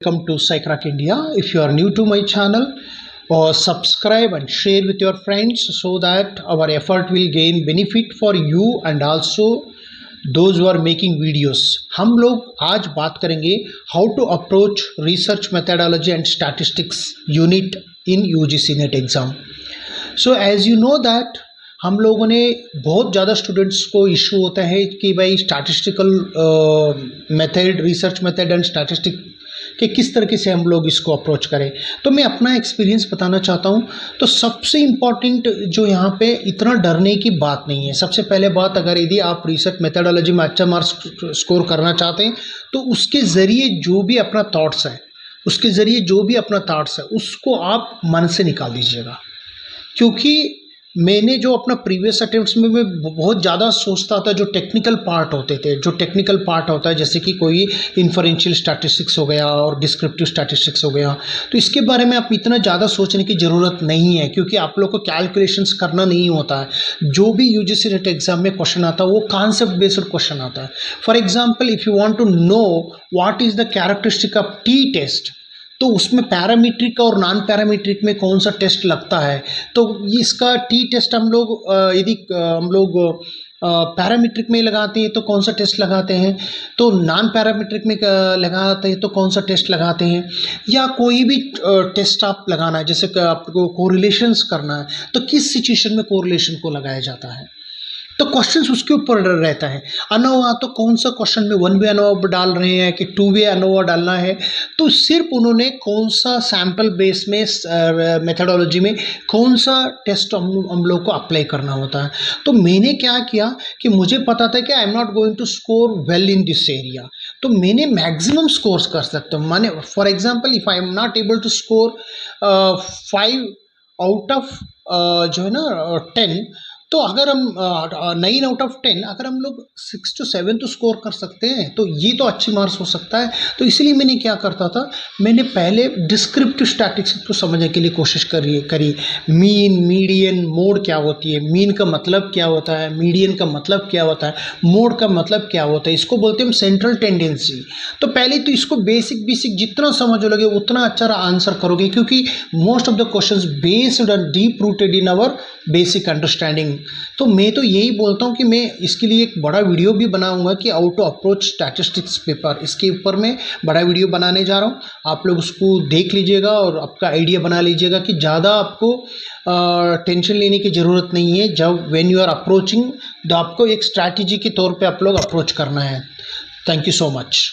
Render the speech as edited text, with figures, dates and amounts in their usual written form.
Welcome to Psycrack India. If you are new to my channel, subscribe and share with your friends so that our effort will gain benefit for you and also those who are making videos. हम लोग आज बात करेंगे how to approach research methodology and statistics unit in UGC NET exam. So as you know that हम लोगों ने बहुत ज़्यादा स्टूडेंट्स को इशू होता है कि भाई statistical method, research method and statistic कि किस तरीके से हम लोग इसको अप्रोच करें। तो मैं अपना एक्सपीरियंस बताना चाहता हूँ। तो सबसे इम्पॉर्टेंट जो यहाँ पे इतना डरने की बात नहीं है। सबसे पहले बात, अगर यदि आप रिसर्च मेथडोलॉजी में अच्छा मार्क्स स्कोर करना चाहते हैं तो उसके ज़रिए जो भी अपना थॉट्स है उसको आप मन से निकाल दीजिएगा। क्योंकि मैंने जो अपना प्रीवियस अटेम्प्ट्स में मैं बहुत ज़्यादा सोचता था, जो टेक्निकल पार्ट होता है जैसे कि कोई इन्फरेंशियल स्टैटिस्टिक्स हो गया और डिस्क्रिप्टिव स्टैटिस्टिक्स हो गया, तो इसके बारे में आप इतना ज़्यादा सोचने की ज़रूरत नहीं है क्योंकि आप लोग को कैलकुलेशंस करना नहीं होता है। जो भी यूजीसी नेट एग्जाम में क्वेश्चन आता है वो कॉन्सेप्ट बेस्ड क्वेश्चन आता है। For example, if you want to know what is the characteristic of T test, तो उसमें पैरामीट्रिक और नॉन पैरामीट्रिक में कौन सा टेस्ट लगता है, तो इसका टी टेस्ट हम लोग यदि हम लोग पैरामीट्रिक में लगाते हैं तो कौन सा टेस्ट लगाते हैं, तो नॉन पैरामीट्रिक में लगाते हैं तो कौन सा टेस्ट लगाते हैं, या कोई भी टेस्ट आप लगाना है, जैसे कि आपको कोरिलेशंस करना है तो किस सिचुएशन में कोरिलेशन को लगाया जाता है, तो क्वेश्चंस उसके ऊपर रहता है। अनोवा तो कौन सा क्वेश्चन में 1 वे अनोवा डाल रहे हैं कि 2 वे अनोवा डालना है, तो सिर्फ उन्होंने कौन सा सैम्पल बेस में मेथडोलॉजी में कौन सा टेस्ट हम लोग को अप्लाई करना होता है। तो मैंने क्या किया कि मुझे पता था कि I am not going to score well in this area, तो मैंने मैक्सिमम स्कोर्स कर सकता हूँ। माने for example, if I am not able to score 5 out of जो है ना 10, तो अगर हम 9 आउट ऑफ 10 अगर हम लोग 6 to 7 तो स्कोर कर सकते हैं, तो ये तो अच्छी मार्क्स हो सकता है। तो इसीलिए मैंने क्या करता था, मैंने पहले डिस्क्रिप्टिव स्टैटिस्टिक्स को समझने के लिए कोशिश करी। मीन, मीडियन, मोड क्या होती है, मीन का मतलब क्या होता है, मीडियन का मतलब क्या होता है, मोड का मतलब क्या होता है, इसको बोलते हैं हम सेंट्रल टेंडेंसी। तो पहले तो इसको बेसिक जितना समझ लगे उतना अच्छा आंसर करोगे, क्योंकि most of the questions based और deep rooted in our basic understanding. तो मैं तो यही बोलता हूँ कि मैं इसके लिए एक बड़ा वीडियो भी बनाऊंगा कि how to approach statistics paper, इसके ऊपर मैं बड़ा वीडियो बनाने जा रहा हूँ। आप लोग उसको देख लीजिएगा और आपका आइडिया बना लीजिएगा कि ज़्यादा आपको टेंशन लेने की ज़रूरत नहीं है। जब व्हेन यू आर अप्रोचिंग, तो आपको एक स्ट्रैटेजी के तौर पे आप लोग अप्रोच करना है। Thank you so much.